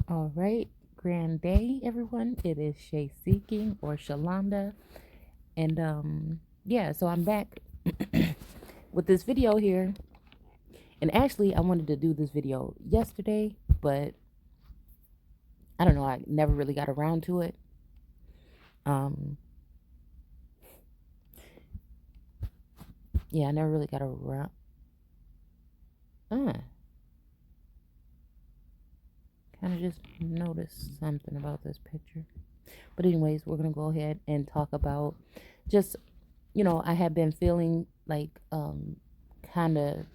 All right, grand day, everyone. It is Shay Seeking or Shalonda, and yeah, so I'm back with this video here. And actually, I wanted to do this video yesterday, but I don't know. I never really got around to it. Um, yeah, I never really got around. Kind of just noticed something about this picture. But anyways, we're gonna go ahead and talk about just I have been feeling like kind of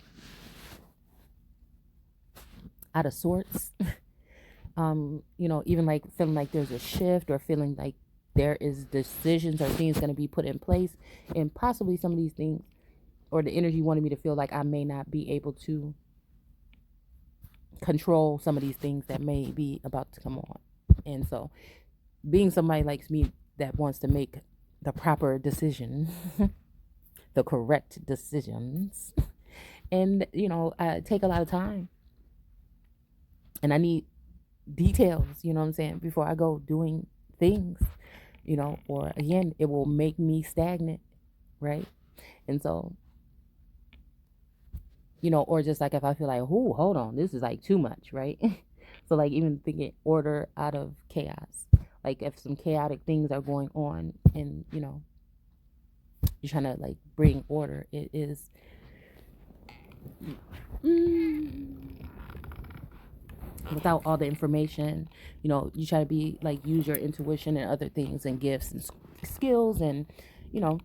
out of sorts. Even like feeling like there's a shift or feeling like there is decisions or things going to be put in place, and possibly some of these things or the energy wanted me to feel like I may not be able to control some of these things that may be about to come on. And so being somebody like me that wants to make the proper decision, the correct decisions, and I take a lot of time and I need details, you know what I'm saying, before I go doing things, or again, it will make me stagnant, right? And so, or just like if I feel like, oh, hold on, this is like too much, right? So, like, even thinking order out of chaos, like if some chaotic things are going on and, you're trying to like bring order, it is. Without all the information, you try to be like use your intuition and other things and gifts and skills, and you know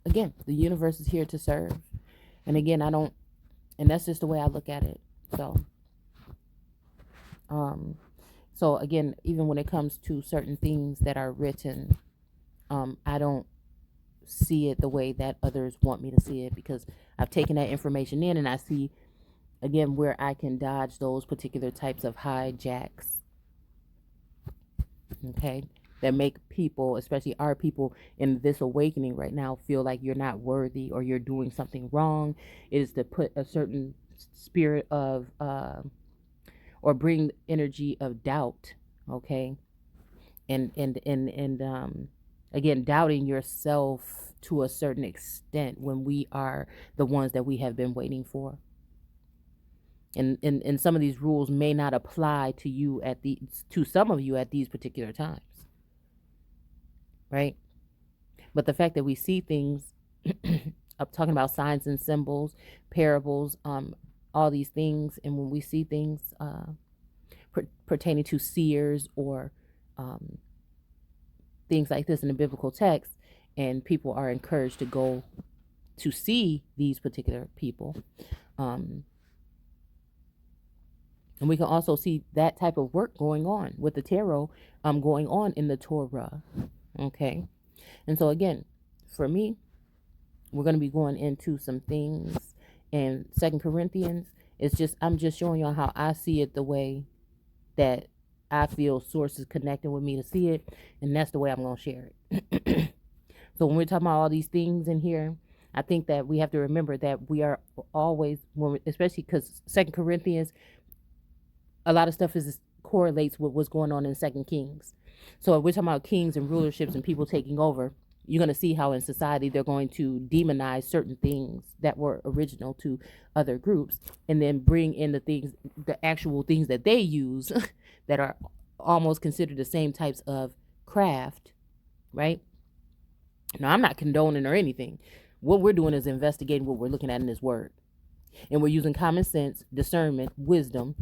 again, the universe is here to serve. And again, I don't, and that's just the way I look at it. So um so again, even when it comes to certain things that are written, I don't see it the way that others want me to see it, because I've taken that information in and I see again where I can dodge those particular types of hijacks, okay, that make people, especially our people in this awakening right now, feel like you're not worthy or you're doing something wrong. It is to put a certain spirit of or bring energy of doubt, okay, and again, doubting yourself to a certain extent when we are the ones that we have been waiting for. And some of these rules may not apply to you to some of you at these particular times, right? But the fact that we see things, I'm talking about signs and symbols, parables, all these things, and when we see things pertaining to seers or um, things like this in the biblical text, and people are encouraged to go to see these particular people, and we can also see that type of work going on with the tarot, going on in the Torah, okay. And so again, for me, we're going to be going into some things in Second Corinthians. I'm just showing y'all how I see it, the way that I feel sources connecting with me to see it, and that's the way I'm going to share it. So when we're talking about all these things in here, I think that we have to remember that we are always, especially because Second Corinthians, a lot of stuff correlates with what's going on in Second Kings. So if we're talking about kings and rulerships and people taking over, you're going to see how in society they're going to demonize certain things that were original to other groups, and then bring in the actual things that they use that are almost considered the same types of craft, right? Now, I'm not condoning or anything. What we're doing is investigating what we're looking at in this word. And we're using common sense, discernment, wisdom,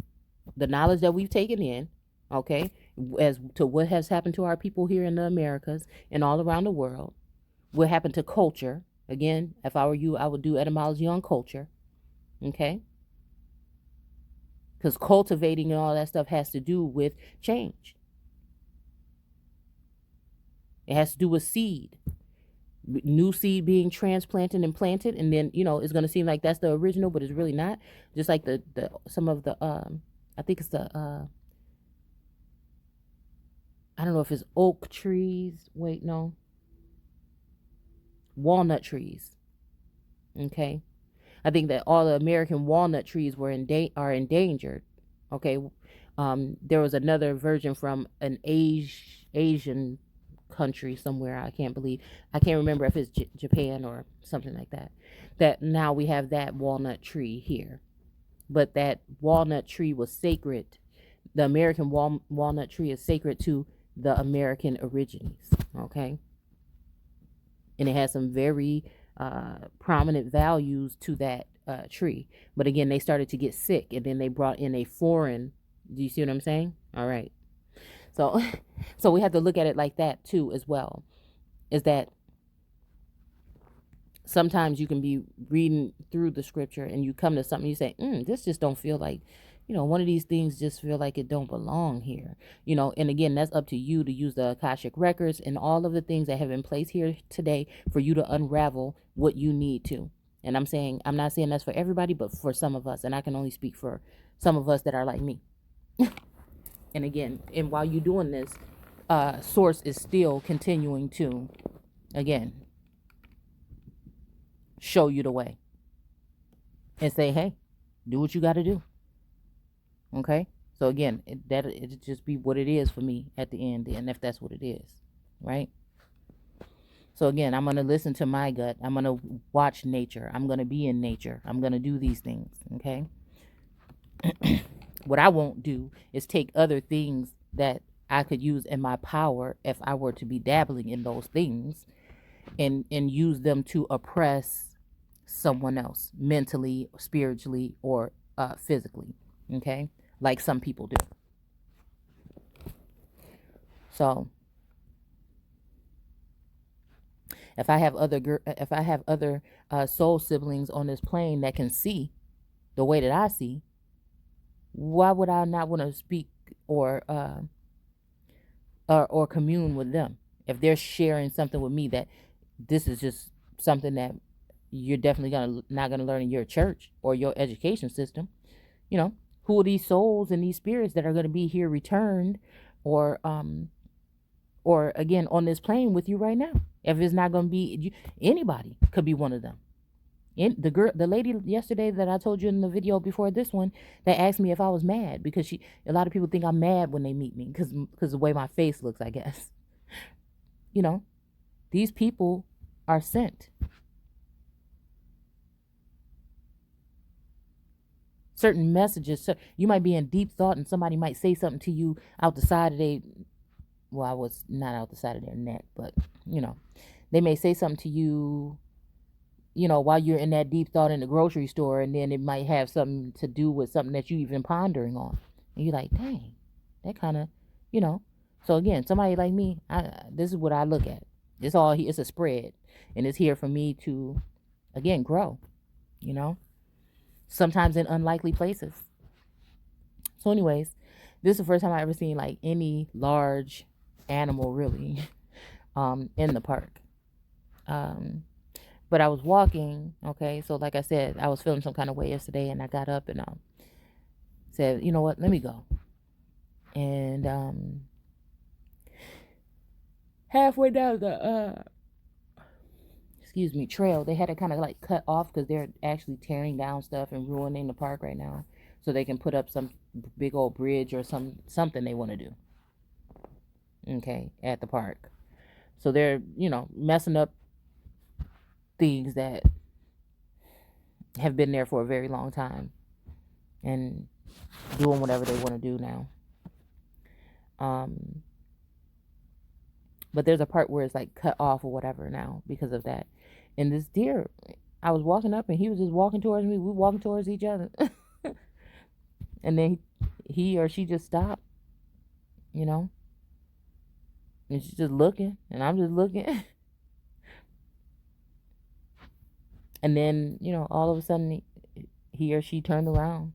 the knowledge that we've taken in, okay, as to what has happened to our people here in the Americas and all around the world, what happened to culture. Again, if I were you, I would do etymology on culture, okay, because cultivating and all that stuff has to do with change. It has to do with seed, new seed being transplanted and planted, and then it's going to seem like that's the original, but it's really not. Just like the some of the I think it's the I don't know if it's oak trees. Wait, no. Walnut trees. Okay. I think that all the American walnut trees are endangered. Okay. There was another version from an Asian country somewhere. I can't remember if it's Japan or something like that. That now we have that walnut tree here, but that walnut tree was sacred. The American walnut tree is sacred to the American Aborigines. Okay, and it has some very prominent values to that tree. But again, they started to get sick, and then they brought in a foreign. Do you see what I'm saying? All right. So, so we have to look at it like that too, as well. Is that sometimes you can be reading through the scripture and you come to something, you say, this just don't feel like, one of these things just feel like it don't belong here. And again, that's up to you to use the Akashic records and all of the things that have been placed here today for you to unravel what you need to. And I'm not saying that's for everybody, but for some of us. And I can only speak for some of us that are like me. And again, and while you're doing this, Source is still continuing to, again, show you the way and say, hey, do what you got to do. Okay. So again, it just be what it is for me at the end, and if that's what it is, right? So again, I'm gonna listen to my gut. I'm gonna watch nature. I'm gonna be in nature. I'm gonna do these things. Okay. What I won't do is take other things that I could use in my power if I were to be dabbling in those things, and use them to oppress someone else mentally, spiritually, or physically. Okay, like some people do. So if I have other soul siblings on this plane that can see the way that I see, why would I not want to speak or or commune with them if they're sharing something with me that this is just something that you're definitely not gonna learn in your church or your education system. Who are these souls and these spirits that are gonna be here returned, or again on this plane with you right now? If it's not gonna be you, anybody could be one of them. The lady yesterday that I told you in the video before this one, that asked me if I was mad, because a lot of people think I'm mad when they meet me because the way my face looks, I guess. These people are sent. Certain messages. So you might be in deep thought and somebody might say something to you out the side of their, well, I was not out the side of their neck, but they may say something to you, while you're in that deep thought in the grocery store, and then it might have something to do with something that you even pondering on. And you're like, dang, that kind of, you know. So again, somebody like me, this is what I look at. It's a spread, and it's here for me to, again, grow, sometimes in unlikely places. So anyways, this is the first time I ever seen like any large animal really in the park. But I was walking, okay, so like I said, I was feeling some kind of way yesterday, and I got up and said, you know what, let me go. And halfway down the trail, they had to kind of like cut off because they're actually tearing down stuff and ruining the park right now, so they can put up some big old bridge or something they want to do, okay, at the park. So they're messing up things that have been there for a very long time and doing whatever they want to do now. But there's a part where it's like cut off or whatever now because of that. And this deer, I was walking up and he was just walking towards me. We were walking towards each other. And then he or she just stopped, and she's just looking and I'm just looking. And then, all of a sudden he or she turned around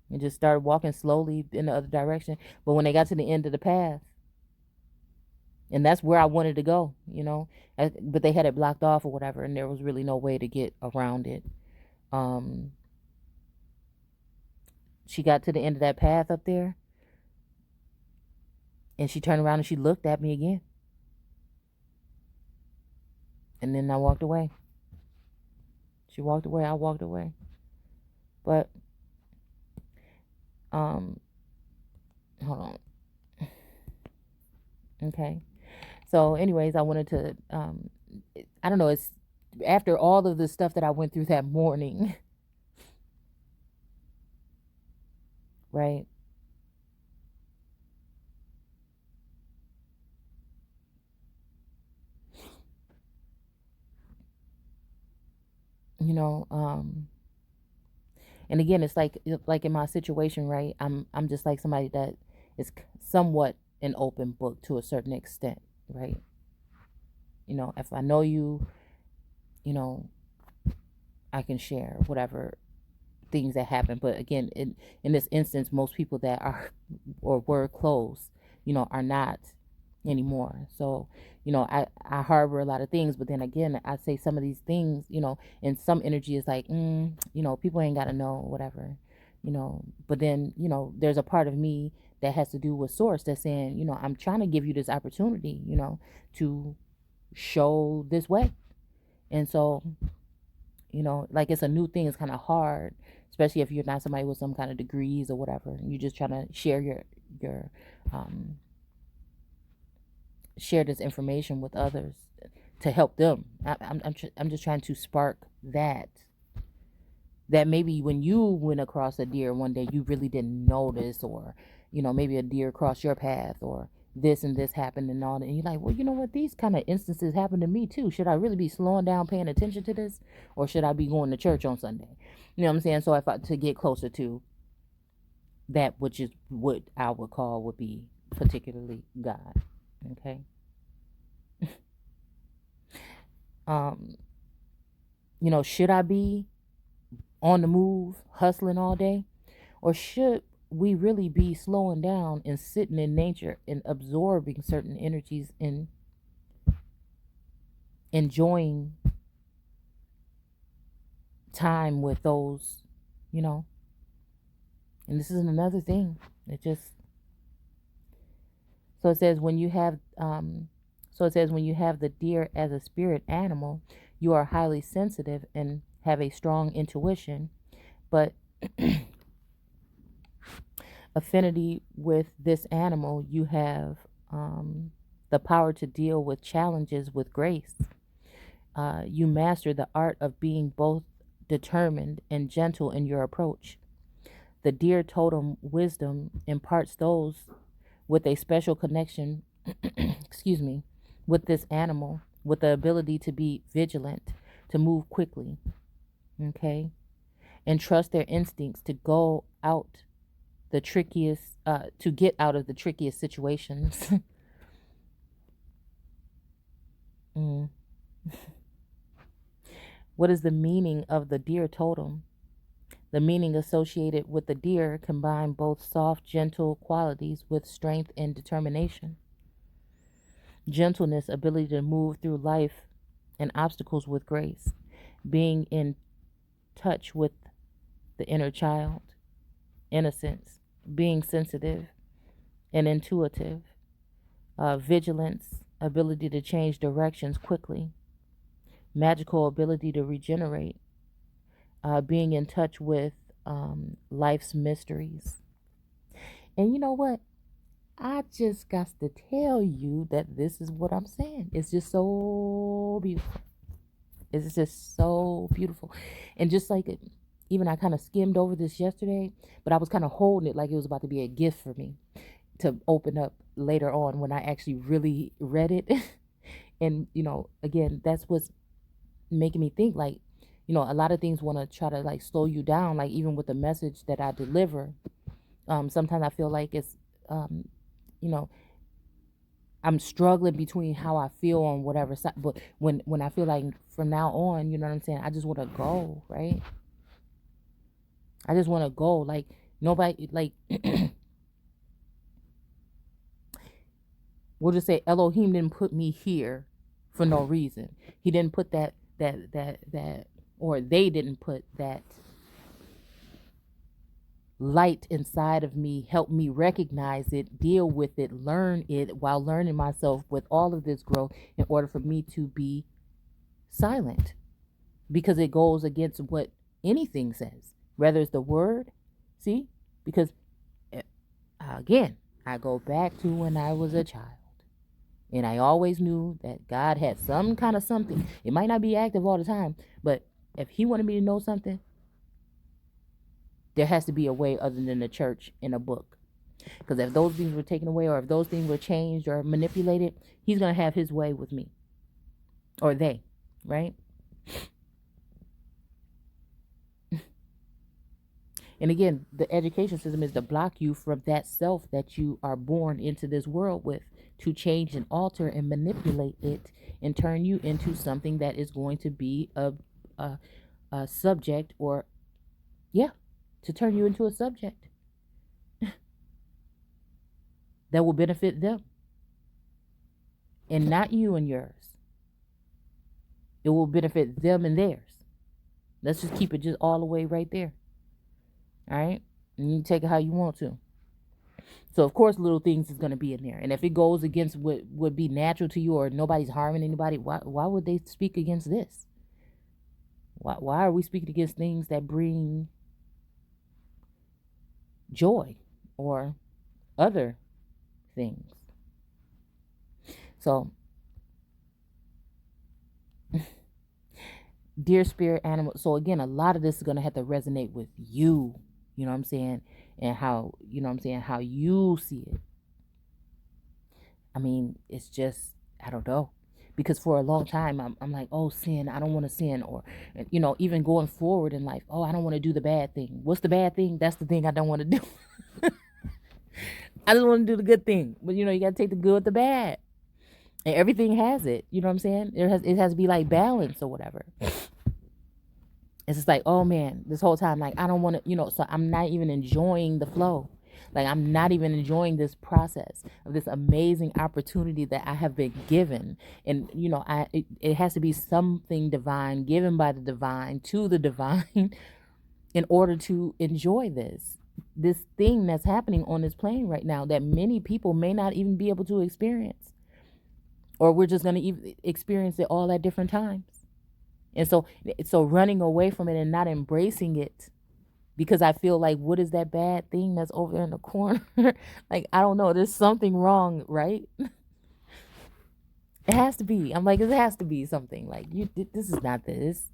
and just started walking slowly in the other direction. But when they got to the end of the path, and that's where I wanted to go, but they had it blocked off or whatever, and there was really no way to get around it. She got to the end of that path up there, and she turned around and she looked at me again. And then I walked away. She walked away, I walked away. But Hold on. Okay. So anyways, I wanted to I don't know, it's after all of the stuff that I went through that morning, right? You know, and again, it's like in my situation, right? I'm just like somebody that is somewhat an open book to a certain extent, right? You know, if I know you, you know, I can share whatever things that happen. But again, in this instance, most people that are or were close, are not anymore. So, I harbor a lot of things, but then again, I say some of these things, and some energy is like, people ain't got to know, whatever, but then, there's a part of me that has to do with source that's saying, I'm trying to give you this opportunity, to show this way. And so, like it's a new thing. It's kind of hard, especially if you're not somebody with some kind of degrees or whatever. And you're just trying to share your um, share this information with others to help them. I'm just trying to spark that maybe when you went across a deer one day you really didn't notice, or maybe a deer crossed your path, or this and this happened and all that, and you're like, well, you know what, these kind of instances happen to me too. Should I really be slowing down paying attention to this, or should I be going to church on Sunday? You know what I'm saying? So if I to get closer to that, which is what I would call would be particularly God. Okay. um should I be on the move hustling all day, or should we really be slowing down and sitting in nature and absorbing certain energies and enjoying time with those, you know? And this is another thing. It just so it says when you have when you have the deer as a spirit animal, you are highly sensitive and have a strong intuition, but affinity with this animal, you have the power to deal with challenges with grace. You master the art of being both determined and gentle in your approach. The deer totem wisdom imparts those with a special connection, excuse me, with this animal, with the ability to be vigilant, to move quickly, okay, and trust their instincts to go out the trickiest, to get out of the trickiest situations. mm. What is the meaning of the deer totem? The meaning associated with the deer combine both soft, gentle qualities with strength and determination. Gentleness, ability to move through life and obstacles with grace. Being in touch with the inner child. Innocence. Being sensitive and intuitive. Vigilance, ability to change directions quickly. Magical ability to regenerate. Being in touch with life's mysteries. And you know what? I just got to tell you that this is what I'm saying. It's just so beautiful. It's just so beautiful. And just like it, even I kind of skimmed over this yesterday, but I was kind of holding it like it was about to be a gift for me to open up later on when I actually really read it. And, again, that's what's making me think like, a lot of things want to try to like slow you down. Like even with the message that I deliver, sometimes I feel like it's, you know, I'm struggling between how I feel on whatever side. But when I feel like from now on, you know what I'm saying? I just want to go, right? I just want to go. Like nobody, like we'll just say Elohim didn't put me here for no reason. He didn't put that, or they didn't put that light inside of me, help me recognize it, deal with it, learn it while learning myself with all of this growth in order for me to be silent, because it goes against what anything says, whether it's the word, see, because again, I go back to when I was a child. And I always knew that God had some kind of something. It might not be active all the time, but if he wanted me to know something, there has to be a way other than the church in a book. Because if those things were taken away or if those things were changed or manipulated, he's going to have his way with me. Or they, right? And again, the education system is to block you from that self that you are born into this world with, to change and alter and manipulate it and turn you into something that is going to be a subject, or, yeah, to turn you into a subject that will benefit them and not you and yours. It will benefit them and theirs. Let's just keep it just all the way right there. All right? And you take it how you want to. So, of course, little things is going to be in there. And if it goes against what would be natural to you, or nobody's harming anybody, why would they speak against this? Why are we speaking against things that bring joy or other things? So, dear spirit animal. So again, a lot of this is going to have to resonate with you. You know what I'm saying? And how, you know what I'm saying, how you see it. I mean, it's just, I don't know. Because for a long time, I'm like, oh, sin, I don't want to sin. Or, you know, even going forward in life, oh, I don't want to do the bad thing. What's the bad thing? That's the thing I don't want to do. I just want to do the good thing. But, you know, you got to take the good with the bad. And everything has it. You know what I'm saying? It has to be like balance or whatever. It's just like, oh man, this whole time, like, I don't want to, you know, so I'm not even enjoying the flow. Like, I'm not even enjoying this process of this amazing opportunity that I have been given. And, you know, it has to be something divine, given by the divine to the divine in order to enjoy this thing that's happening on this plane right now that many people may not even be able to experience. Or we're just going to experience it all at different times. And so running away from it and not embracing it because I feel like, what is that bad thing that's over there in the corner? Like, I don't know. There's something wrong, right? It has to be. I'm like, it has to be something. Like, this is not this,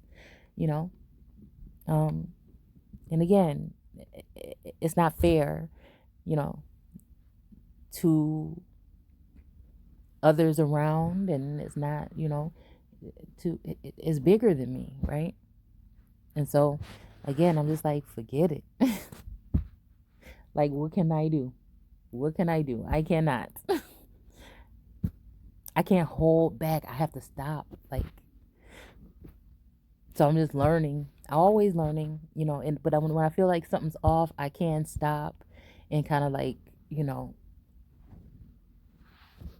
you know? And again, it's not fair, you know, to others around, and it's not, you know, it's bigger than me, right? And so again, I'm just like, forget it. Like, what can I do? I cannot. I can't hold back. I have to stop. Like, so I'm just learning. I'm always learning, you know, but when I feel like something's off, I can stop and kind of like, you know,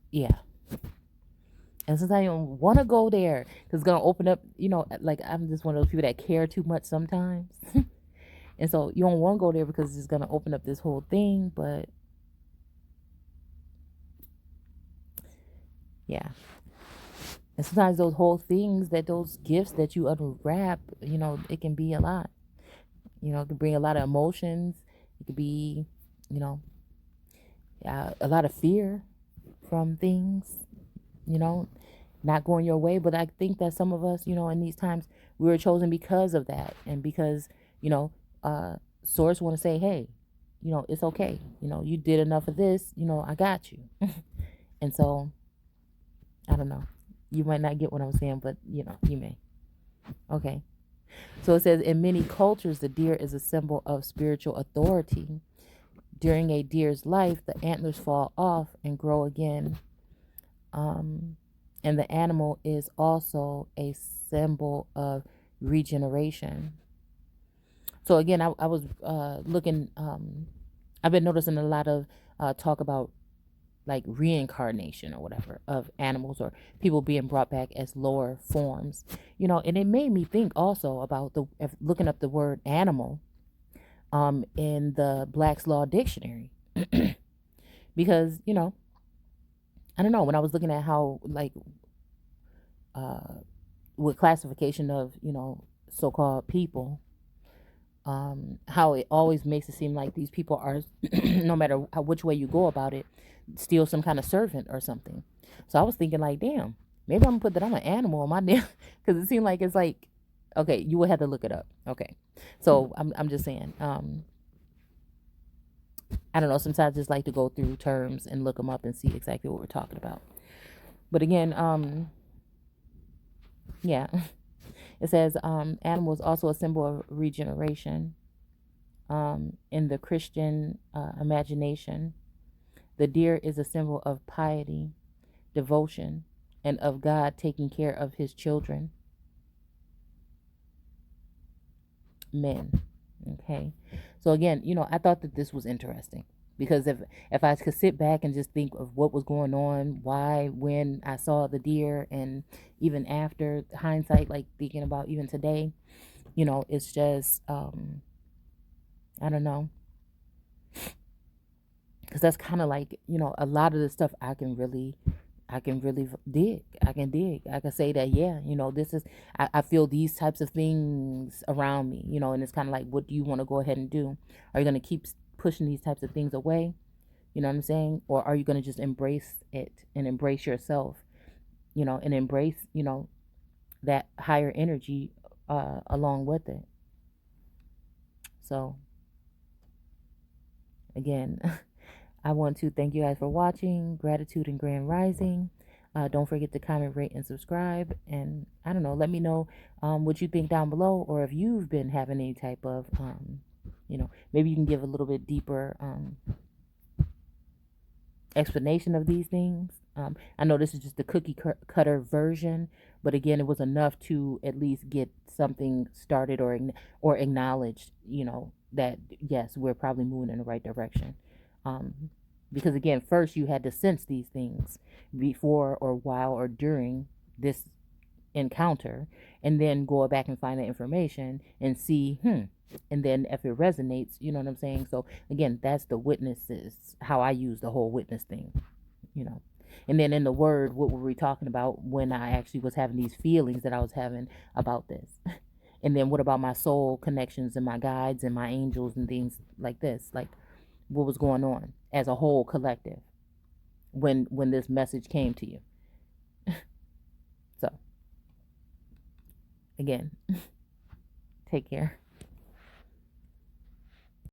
yeah. And sometimes I don't want to go there because it's going to open up, you know, like, I'm just one of those people that care too much sometimes. And so you don't want to go there because it's going to open up this whole thing. But yeah. And sometimes those whole things, those gifts that you unwrap, you know, it can be a lot. You know, it can bring a lot of emotions. It could be, you know, a lot of fear from things, you know, not going your way. But I think that some of us, you know, in these times, we were chosen because of that. And because, you know, source want to say, hey, you know, it's okay. You know, you did enough of this, you know, I got you. And so, I don't know. You might not get what I'm saying, but, you know, you may. Okay. So it says, in many cultures, the deer is a symbol of spiritual authority. During a deer's life, the antlers fall off and grow again. And the animal is also a symbol of regeneration. So again, I was looking, I've been noticing a lot of talk about like reincarnation or whatever of animals or people being brought back as lower forms, you know, and it made me think also about looking up the word animal in the Black's Law Dictionary. Because, you know, I don't know, when I was looking at how, like, with classification of, you know, so-called people, how it always makes it seem like these people are, no matter which way you go about it, still some kind of servant or something. So I was thinking like, damn, maybe I'm gonna put that I'm an animal on my damn, because it seemed like it's like, okay, you would have to look it up. Okay, so I'm just saying, I don't know. Sometimes I just like to go through terms and look them up and see exactly what we're talking about. But again, yeah, it says animal is also a symbol of regeneration. In the Christian imagination, the deer is a symbol of piety, devotion, and of God taking care of his children, men. Okay. So again, I thought that this was interesting because if I could sit back and just think of what was going on, why, when I saw the deer, and even after hindsight, like thinking about even today, it's just I don't know, because that's kind of like, a lot of the stuff I can really dig. I can say that, yeah, this is, I feel these types of things around me, and it's kind of like, what do you want to go ahead and do? Are you going to keep pushing these types of things away? You know what I'm saying? Or are you going to just embrace it and embrace yourself, and embrace, that higher energy along with it? So, again, I want to thank you guys for watching. Gratitude and grand rising. Don't forget to comment, rate, and subscribe. And I don't know, let me know what you think down below, or if you've been having any type of, maybe you can give a little bit deeper explanation of these things. I know this is just the cookie cutter version, but again, it was enough to at least get something started or acknowledged. That yes, we're probably moving in the right direction. Because again, first you had to sense these things before or while or during this encounter, and then go back and find the information and see, and then if it resonates, you know what I'm saying? So again, that's the witnesses, how I use the whole witness thing, you know. And then in the word, what were we talking about when I actually was having these feelings that I was having about this? And then what about my soul connections and my guides and my angels and things like this? Like, what was going on as a whole collective when this message came to you? So again, take care.